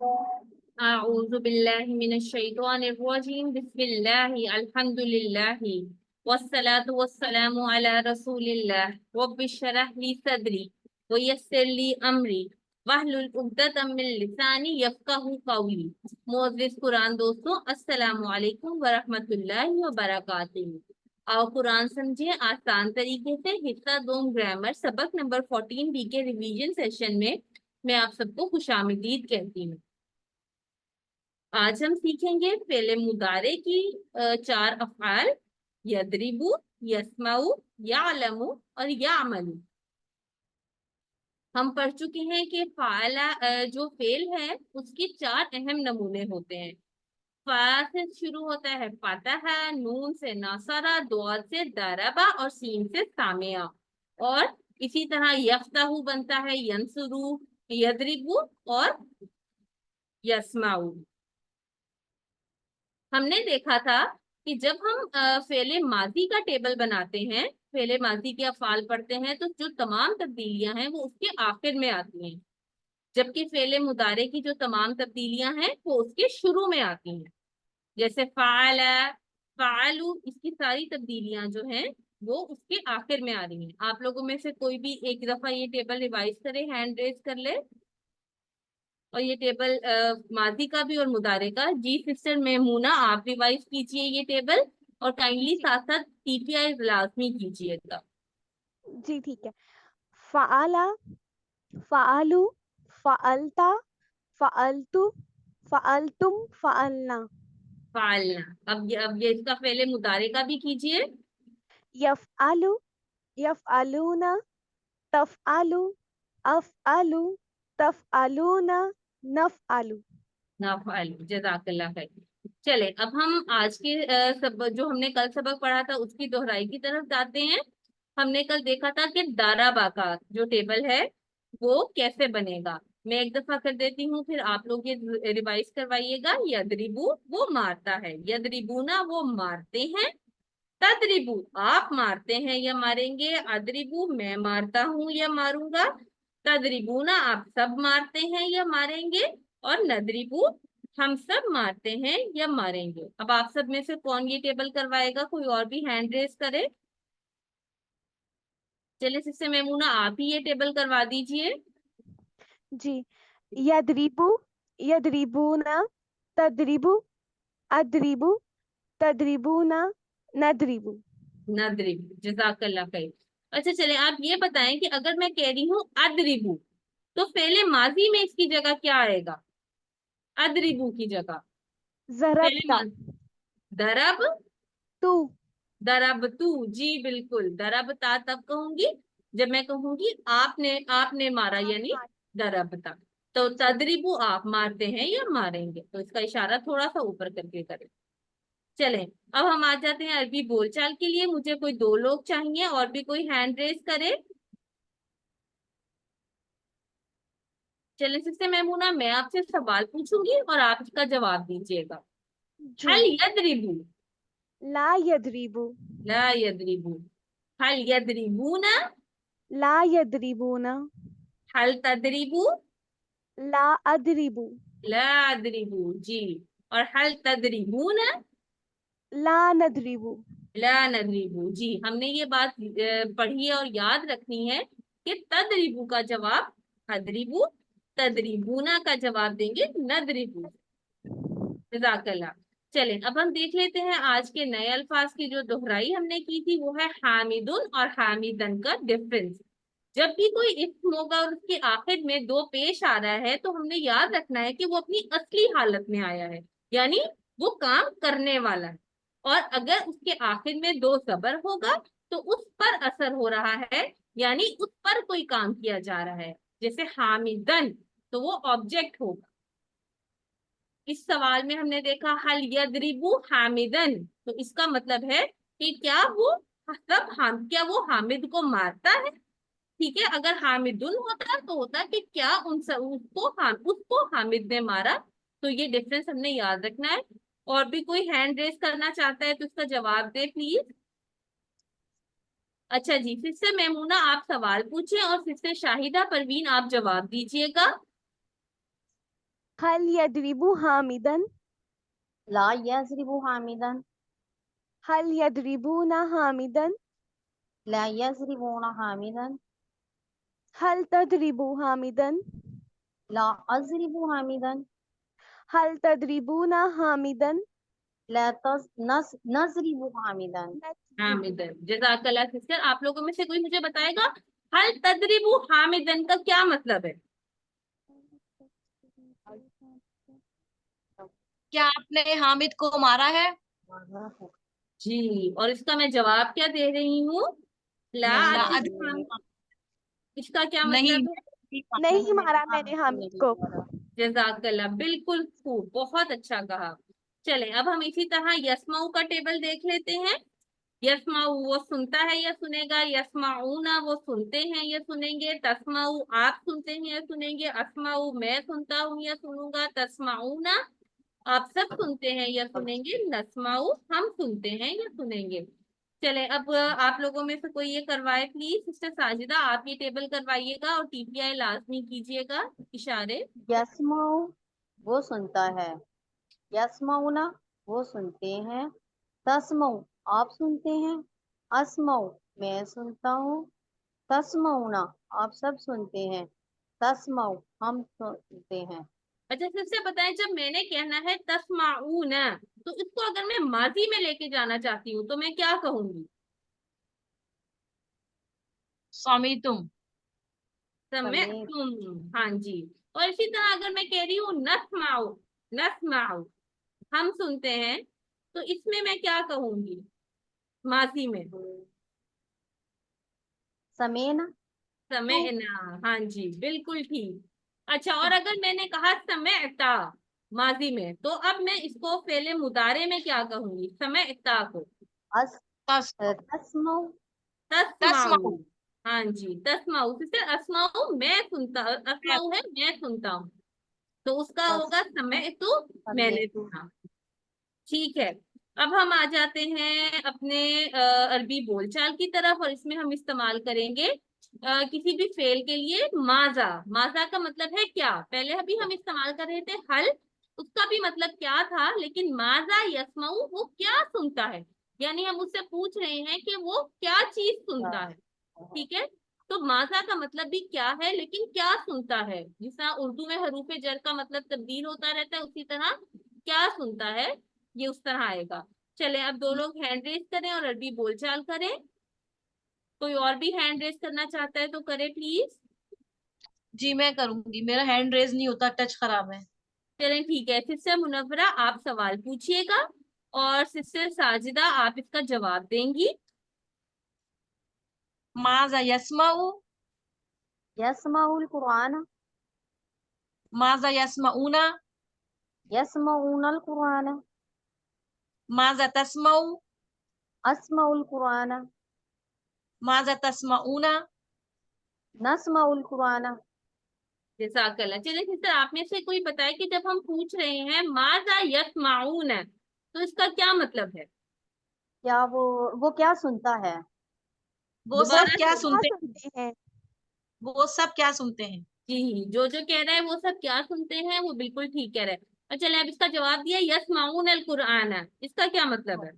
अऊज़ु बिल्लाहि मिनश शैतानिर रजीम बिस्मिल्लाहि अल्हम्दुलिल्लाहि वस्सलातु वस्सलामु अला रसूलिल्लाह रब्बिश्रह ली सदरी व यस्सिर ली अमरी वहलुल उक़दतम मिन लिसानी यफ़क़हू क़ौली। मुअज़्ज़िज़ कुरान दोस्तों, अस्सलामु अलैकुम व रहमतुल्लाहि व बरकातुहू। आओ कुरान समझे आसान तरीके से। हिस्सा 2 ग्रामर सबक नंबर 14 बी के रिवीजन सेशन में मैं आप सबको खुशामदीद कहती हूँ। आज हम सीखेंगे फेले मुदारे की 4 अफ़आल, यदरिबु, यस्माउ, यालमु और यामलु। हम पढ़ चुके हैं कि फाला जो फेल है उसके 4 अहम नमूने होते हैं। फा से शुरू होता है फतहा, नून से नसरा, दौर से दरबा और सीन से सामिया। और इसी तरह यफ्ताहु बनता है यंसुरु, यदरिबु और यस्माउ। हमने देखा था कि जब हम फेले माजी का टेबल बनाते हैं, फेले माजी के अफ़आल पढ़ते हैं, तो जो तमाम तब्दीलियां हैं वो उसके आखिर में आती हैं, जबकि फेले मुदारे की जो तमाम तब्दीलियां हैं वो उसके शुरू में आती हैं। जैसे फाला, फालू, इसकी सारी तब्दीलियां जो हैं वो उसके आखिर में आ रही हैं। आप लोगों में से कोई भी एक दफा ये टेबल रिवाइज करे, हैंड रेज कर ले। और ये टेबल माजी का भी और मुदारे का। जी सिस्टर मेमूना, आप रिवाइज कीजिए ये टेबल और काइंडली जी साथ साथ टीपीआई लाजमी कीजिएगा। जी ठीक है। फ़अला, फ़अलु, फ़अलता, फ़अलतु, फ़अलतुम, फ़अलना। फालना। अब ये इसका पहले मुदारे का भी कीजिए। यफ़अलु, यफ़अलूना, तफ़अलु, अफ़अलु, तफ़अलूना, नफ़अलु। ना फाल, जजाकल्ला खैर। चले अब हम आज के सब जो हमने कल सबक पढ़ा था उसकी दोहराई की तरफ जाते हैं। हमने कल देखा था कि दाराबा का जो टेबल है वो कैसे बनेगा। मैं एक दफा कर देती हूँ, फिर आप लोग ये रिवाइज करवाइएगा। यदरिबू वो मारता है, यदरिबूना वो मारते हैं, तदरिबू आप मारते हैं या मारेंगे, अदरिबू मैं मारता हूँ या मारूंगा, तदरिबूना आप सब मारते हैं या मारेंगे, और नदरिबू हम सब मारते हैं या मारेंगे। अब आप सब में से कौन ये टेबल करवाएगा? कोई और भी हैंड रेस करे। चलिए सिस्टर मेमूना, आप ही ये टेबल करवा दीजिए। जी, यदरिबु, यदरिबूना, तदरिबु, अदरिबु, तदरिबूना, नदरिबु। नदरिबू, जजाकल्ला खैर। अच्छा चले आप ये बताएं कि अगर मैं कह रही हूँ अदरिबू, तो पहले माजी में इसकी जगह क्या आएगा? अदरिबू की जगह पहले ज़रबता, माजी। दरब, तू। दरब तू, जी बिल्कुल। दरब ता तब कहूंगी जब मैं कहूंगी आपने मारा, आप यानी मार। दरब ता। तो जी तदरिबू आप मारते हैं या मारेंगे, तो इसका इशारा थोड़ा सा ऊपर करके करें। चलें, अब हम आ जाते हैं अरबी बोलचाल के लिए। मुझे कोई 2 लोग चाहिए, और भी कोई हैंड रेस करे। चलें सिस्टर मेमूना, मैं आपसे सवाल पूछूंगी और आप इसका जवाब दीजिएगा। जी। हल यदरिबू, ला यदरिबु, ला यदरिबू, हल यदरिबूना, ला यदरिबूना, हल तदरिबू, ला अदरिबु, ला अदरिबू, जी। और हल तदरिबूना, ला नदरिबु। ला नदरिबू, जी। हमने ये बात पढ़ी है और याद रखनी है कि तदरिबू का जवाब अदरिबू, तदरिबूना का जवाब देंगे नदरिबू। जजाकल्ला। चलें अब हम देख लेते हैं आज के नए अल्फाज की जो दोहराई हमने की थी, वो है हामिदुन और हामिदन का डिफरेंस। जब भी कोई इस्म होगा और उसके आखिर में दो पेश आ रहा है, तो हमने याद रखना है कि वो अपनी असली हालत में आया है, यानी वो काम करने वाला है। और अगर उसके आखिर में दो जबर होगा तो उस पर असर हो रहा है, यानी उस पर कोई काम किया जा रहा है। जैसे हामिदन, तो वो ऑब्जेक्ट होगा। इस सवाल में हमने देखा हल यदरिबु हामिदन, तो इसका मतलब है कि क्या वो हामिद को मारता है। ठीक है, अगर हामिदुन होता तो होता कि क्या उसको हामिद ने मारा। तो ये डिफरेंस हमने याद रखना है। और भी कोई हैंड रेस करना चाहता है तो इसका जवाब दे प्लीज। अच्छा जी, फिर से मेमूना आप सवाल पूछें और फिर से शाहिदा परवीन आप जवाब दीजिएगा। हल यदरिबु हामिदन, ला यज़रिबु हामिदन, हल यदरिबूना हामिदन, ला यज़रिबूना हामिदन, हल तदरिबु हामिदन, ला अज़रिबु हामिदन, हल तदरिबूना हामिदन, ला नज़रिबु हामिदन। नदरिबु। हामिदन, जज़ाकल्लाह सिस्टर। आप लोगों में से कोई मुझे बताएगा हल तदरिबु हामिदन का क्या मतलब है? क्या आपने हामिद को मारा है? जी, और इसका मैं जवाब क्या दे रही हूँ? ला नहीं ला अदरिबु अदरी इसका क्या नहीं, मतलब है? नहीं मारा मैंने हामिद को। जज़ाकल्लाह, बिल्कुल खूब, बहुत अच्छा कहा। चले अब हम इसी तरह यस्माऊ का टेबल देख लेते हैं। यस्माऊ वो सुनता है या सुनेगा, यस्माऊना वो सुनते हैं या सुनेंगे, तस्माऊ आप सुनते हैं या सुनेंगे, अस्माऊ मैं सुनता हूँ या सुनूंगा, तस्माऊना आप सब सुनते हैं या सुनेंगे, नस्माऊ हम सुनते हैं या सुनेंगे। चले अब आप लोगों में से कोई ये करवाए प्लीज। सिस्टर साजिदा आप ये टेबल करवाइएगा और टीपीआई लाजमी कीजिएगा, इशारे। यस्माउ वो सुनता है, यस्माउना वो सुनते हैं, तस्माउ आप सुनते हैं, अस्माउ मैं सुनता हूँ, तस्माउना आप सब सुनते हैं, तस्माउ हम सुनते हैं। अच्छा सिस्टर बताएं, जब मैंने कहना है तस्माऊना, तो इसको अगर मैं माजी में लेके जाना चाहती हूँ तो मैं क्या कहूंगी? स्वामी तुम। समय समेत तुम, हाँ जी। और इसी तरह अगर मैं कह रही हूँ नस्माऊ, नस्माऊ हम सुनते हैं, तो इसमें मैं क्या कहूंगी माजी में? समेना समय ना, हाँ जी बिल्कुल ठीक। अच्छा, और अगर मैंने कहा समयता माजी में, तो अब मैं इसको फेले मुदारे में क्या कहूंगी समयता को? अस तस तस्माउ तस्माऊ, तस्माऊ हाँ जी तस्माऊ। सिस्टर अस्माऊ मैं सुनता, अस्माऊ है मैं सुनता हूँ, तो उसका तस होगा समय तो मैंने समेत सुना। ठीक है, अब हम आ जाते हैं अपने अरबी बोलचाल की तरफ, और इसमें हम इस्तेमाल करेंगे किसी भी फेल के लिए माजा। माजा का मतलब है क्या। पहले अभी हम इस्तेमाल कर रहे थे हल, उसका भी मतलब क्या था, लेकिन माजा यस्माऊ वो क्या सुनता है, यानी हम उससे पूछ रहे हैं कि वो क्या चीज सुनता है। ठीक है, तो माजा का मतलब भी क्या है, लेकिन क्या सुनता है। जिस तरह उर्दू में हरूफे जर का मतलब तब्दील होता रहता है, उसी तरह क्या सुनता है ये उस तरह आएगा। चले अब दो लोग हैंड रेस करें और अरबी बोलचाल करें। कोई और भी हैंड रेस करना चाहता है तो करे प्लीज। जी मैं करूंगी, मेरा हैंड रेज नहीं होता, टच खराब है। चलें ठीक है, सिस्टर मुनव्वरा आप सवाल पूछिएगा और सिस्टर साजिदा आप इसका जवाब देंगी। माजा यस्माऊ, यस्माउल कुरान, माजा यस्माऊना, यस्माउनल कुरान, माजा तस्माऊ, अस्माउल कुरान, माजा तस्माऊना। नस्माउल कुरान। जज़ाकल्लाह। चलिए सिस्टर आप में से कोई बताए कि जब हम पूछ रहे हैं माजा यस्माऊन, तो इसका क्या मतलब है? क्या वो क्या सुनता है? वो वो सब दोबारा क्या सब से। क्या सुनते हैं? सुनते हैं? वो सब क्या सुनते हैं? जी, जो कह रहा है वो सब क्या सुनते हैं, वो बिल्कुल ठीक कह रहा है। और चले अब इसका जवाब दिया यस्माऊन अल कुरआन, इसका क्या मतलब है?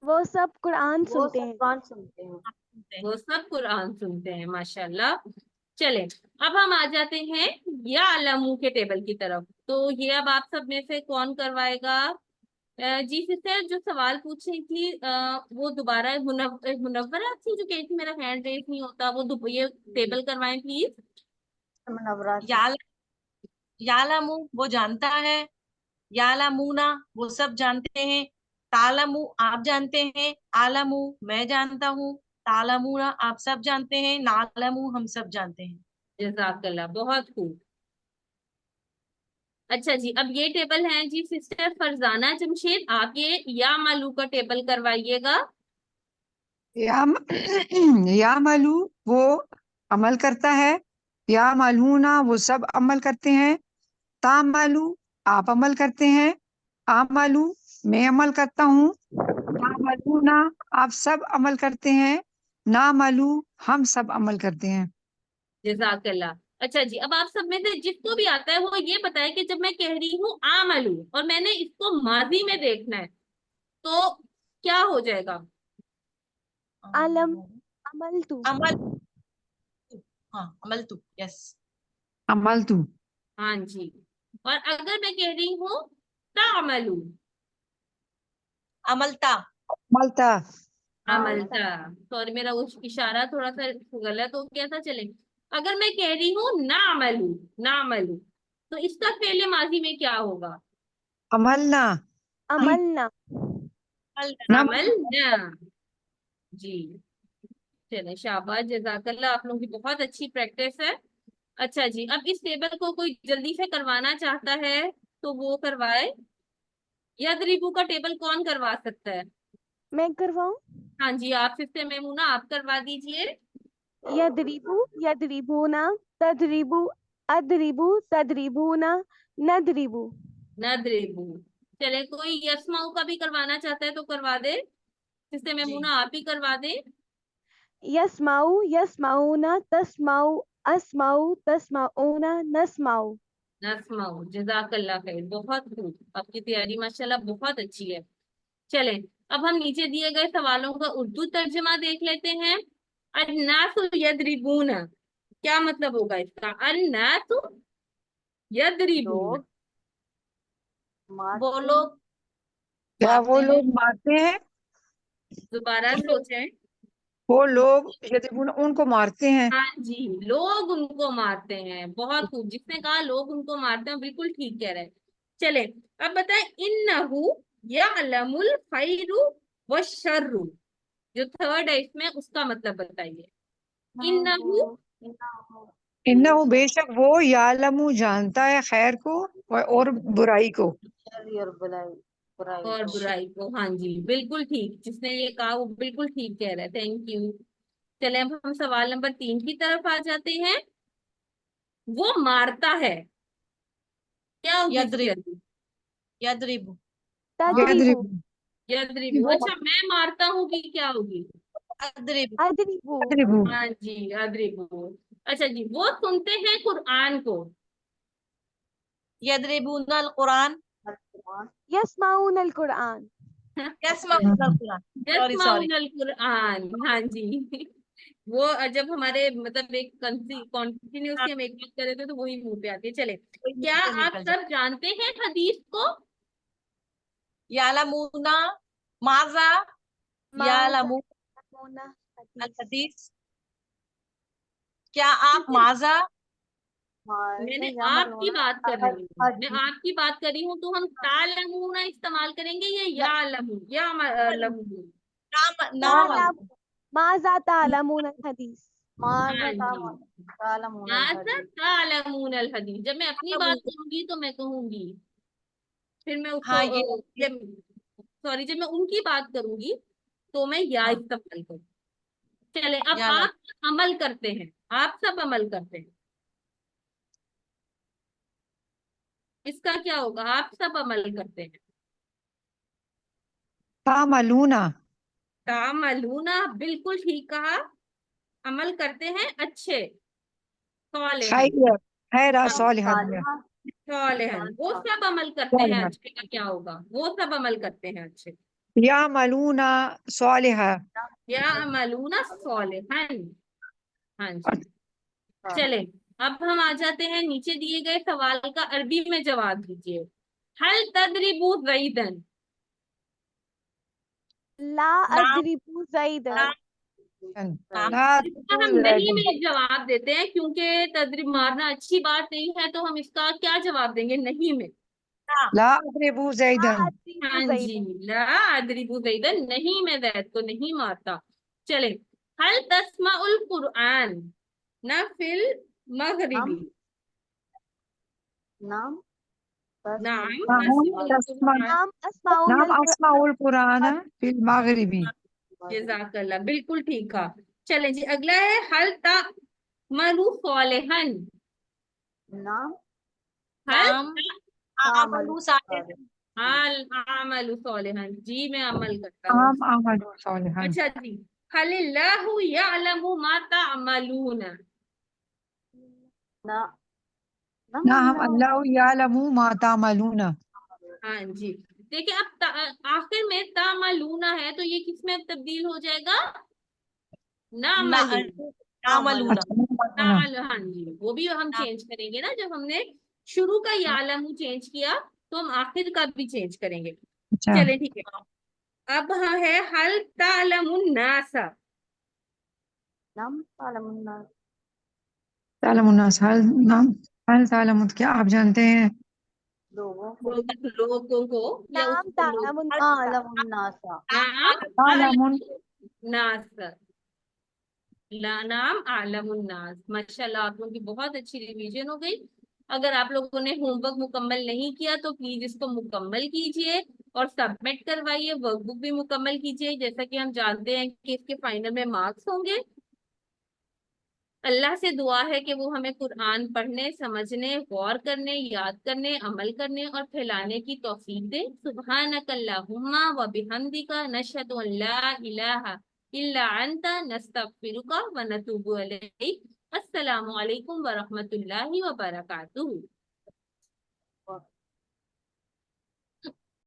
वो सब कुरान वो सुनते सब हैं। कुरान सुनते हैं। सुनते हैं। वो सब कुरान सुनते हैं, माशाल्लाह। चले अब हम आ जाते हैं या अलमू के टेबल की तरफ। तो ये अब आप सब में से कौन करवाएगा? जी सिस्टर जो सवाल पूछ रही थी वो दोबारा मुनव्वरा थी जो कही थी मेरा हैंड रेस नहीं होता, वो ये टेबल करवाएं प्लीज। नवरा से याल यालामू वो जानता है, यालामूना वो सब जानते हैं, तालमू आप जानते हैं, आलमू मैं जानता हूँ, तालमूना आप सब जानते हैं, नालमू हम सब जानते हैं। जज़ाकल्लाह, बहुत खूब। अच्छा जी, अब ये टेबल है जी सिस्टर फरजाना जमशेद, आप ये या मालू का टेबल करवाइएगा। या या मालू वो अमल करता है, या मालूना वो सब अमल करते हैं, ता मालू आप अमल करते हैं, आ मालू मैं अमल करता हूँ, ना मालूना आप सब अमल करते हैं, ना मालू हम सब अमल करते हैं। जज़ाकल्लाह। अच्छा जी, अब आप सब में से जिसको भी आता है वो ये बताए कि जब मैं कह रही हूँ आमलू और मैंने इसको माजी में देखना है तो क्या हो जाएगा? अलम अमल तू अमल, हाँ अमल तू, यस। अमल तू, हाँ जी। और अगर मैं कह रही हूँ तामलू, अमलता, अमलता, अमलता, सॉरी मेरा उस इशारा थोड़ा सा गलत हो गया था। चले, अगर मैं कह रही हूँ ना अमलू, ना अमलू, तो इसका फेले माजी में क्या होगा? अमलना, अमलना नम, अमल ना। जी, चले शाबाश, जजाकल्ला, आप लोगों की बहुत अच्छी प्रैक्टिस है। अच्छा जी, अब इस टेबल को कोई जल्दी से करवाना चाहता है तो वो करवाए। यदरिबू का टेबल कौन करवा सकता है? मैं करवाऊं हाँ जी, आप सिस्टर मेमूना, आप करवा दीजिए। यदरिबू यदरिबूना तदरिबू अदरिबू तदरिबूना नदरिबू नदरिबू। चले, कोई यस्माऊ का भी करवाना चाहता है तो करवा दे। सिस्टर जी। मेमूना आप ही करवा दे। यस्माऊ यस्माऊना तस्माऊ अस्माऊ तस्माऊना नस्माऊ नस्माऊ, जजाकल्ला खैर, बहुत खूब, आपकी तैयारी माशाल्लाह बहुत अच्छी है। चले, अब हम नीचे दिए गए सवालों का उर्दू तर्जमा देख लेते हैं। अन्नासु यदरिबूना, क्या मतलब होगा इसका? अन्नासु यदरिबूना, लोग मारते वो लोग क्या वो मारते हैं। लोग मारते हैं? दोबारा सोचें। वो लोग यदि उनको मारते हैं। हाँ जी, लोग उनको मारते हैं, बहुत खूब, जिसने कहा लोग उनको मारते हैं बिल्कुल ठीक कह रहे हैं। चले, अब बताएं, इन्नहु यअलमुल खैरु वश्शर्रु, जो थर्ड है इसमें उसका मतलब बताइए। इन्नहु, इन्ना वो बेशक वो यालमु जानता है खैर को और बुराई को। शर और बुराई, बुराई और को। बुराई को, हाँ जी बिल्कुल ठीक, जिसने ये कहा वो बिल्कुल ठीक कह रहा है, थैंक यू। चले, अब हम सवाल नंबर 3 की तरफ आ जाते हैं। वो मारता है, क्या होगी इसकी यदरिब, अर्थ? यदरिब, तदरिबू यदरिबु, यदरिबू, वो अच्छा मैं मारता हूँ कि क्या होगी? अदरिब, अदरिबू यदरिबु, हाँ जी, यदरिबू। अच्छा जी, वो सुनते हैं कुरान को। यदरिबून अल कुरान, यस्माऊन अल कुरान यस्माउन अल कुरान, सॉरी सॉरी। यस्माउनल कुरान, हाँ जी। वो जब हमारे मतलब एक हाँ, कंटिन्यूसली हम एक बात कर रहे थे तो वही मुंह पे आती है। चले, कोई मुंह क्या से आप निकल जाए। सब जानते हैं हदीस को? यालमूना माजा, माजा यालमू मोना अल हदीस हदीस, क्या आप माजा, मैंने मारते या आपकी मलूना बात कर रही हूँ, मैं हदीस। आपकी बात कर रही हूँ, तो हम तालमूना इस्तेमाल करेंगे या लमू या लमू? नाम नाम ताला माजा तालमून अल हदीस हाँ माजा जी, तालमून अल माज़ा हदीस। तालमून अल हदीस। जब मैं अपनी बात यालमू, करूंगी तो मैं कहूंगी, फिर मैं उसको हाँ ये सॉरी, जब मैं उनकी बात करूंगी तो मैं या हाँ इस्तेमाल करूँ। चले, अब यालम, आप अमल करते हैं, आप सब अमल करते हैं, इसका क्या होगा? आप सब अमल करते हैं। तामलूना, तामलूना, बिल्कुल ठीक कहा, अमल करते हैं अच्छे, सॉलिहन। खैर, खैरा हाँ, सालिहन, सालिहा, सॉलिहन, वो सालिहा। सब अमल करते हैं सालिहन, अच्छे, का क्या होगा? वो सब अमल करते हैं अच्छे, यामलूना सालिहा। या अमलूना सॉलिहन। हाँ जी। चले, अब हम आ जाते हैं, नीचे दिए गए सवाल का अरबी में जवाब दीजिए। हल तदरिबू जईदन, ला नाम, अदरिबू जैदन नाम, नाम, ला इसका हम नहीं तदरिबू में जवाब देते हैं क्योंकि तदरीब मारना अच्छी बात नहीं है, तो हम इसका क्या जवाब देंगे? नहीं में। नाम, ला अदरिबू ला जैदन। अदरिबू हाँ जी, जैदन ला अदरिबू जैदन, नहीं में जैद को नहीं मारता। चले, हल तस्माउल कुरआन ना फिल नाम, मगरिबी, नाम, नाम नाम तस्माउल तस्मा, कुरआन। नाम अस्माउन नाम अल अस्माउल कुरान फिल मगरिबी। जज़ाकल्लाह, बिल्कुल ठीक कहा। चले जी, अगला है हल ता मरु सोलेहन, नाम, हल नाम, तामलू अमलू साले, सालिहा। हल आमलु सोलेहन, जी मैं अमल करता हूँ। आम आमलू सालिहन। अच्छा जी, हलिल्लाहु यअलमु मा तामलून, ना ना हम नहनु अल्लाह यालमु मा तामलूना। हाँ जी, देखिए अब आखिर में तामलूना है तो ये किस में तब्दील हो जाएगा? ना नामलून। नामलूना। अच्छा ना हाँ जी, वो भी हम चेंज करेंगे ना, जब हमने शुरू का यालमू चेंज किया तो हम आखिर का भी चेंज करेंगे। अच्छा चले ठीक है। अब हाँ है हल तालमुन नासा। नम तालमुन्ना तालमुन्नास हल नाम हल तालमुत, क्या आप जानते हैं लोगों को लोगों को या नाम उसको लोग तालमुन नासा। आलमुन्नासा नाम तालमुन नास, नाम आलमुन्नास। माशाल्लाह आप लोगों की बहुत अच्छी रिवीजन हो गई। अगर आप लोगों ने होमवर्क मुकम्मल नहीं किया तो प्लीज इसको मुकम्मल कीजिए और सबमिट करवाइए। वर्कबुक भी मुकम्मल कीजिए, जैसा कि हम जानते हैं कि इसके फाइनल में मार्क्स होंगे। अल्लाह से दुआ है कि वो हमें कुरान पढ़ने, समझने, गौर करने, याद करने, अमल करने और फैलाने की तौफीक दे। सुब्हानकल्लाहुम्मा व बिहम्दिका नशहदु अन ला इलाहा इल्ला अंता नस्तगफिरुका व नतूबु इलैक। अस्सलामु अलैकुम व रहमतुल्लाहि व बरकातुहू।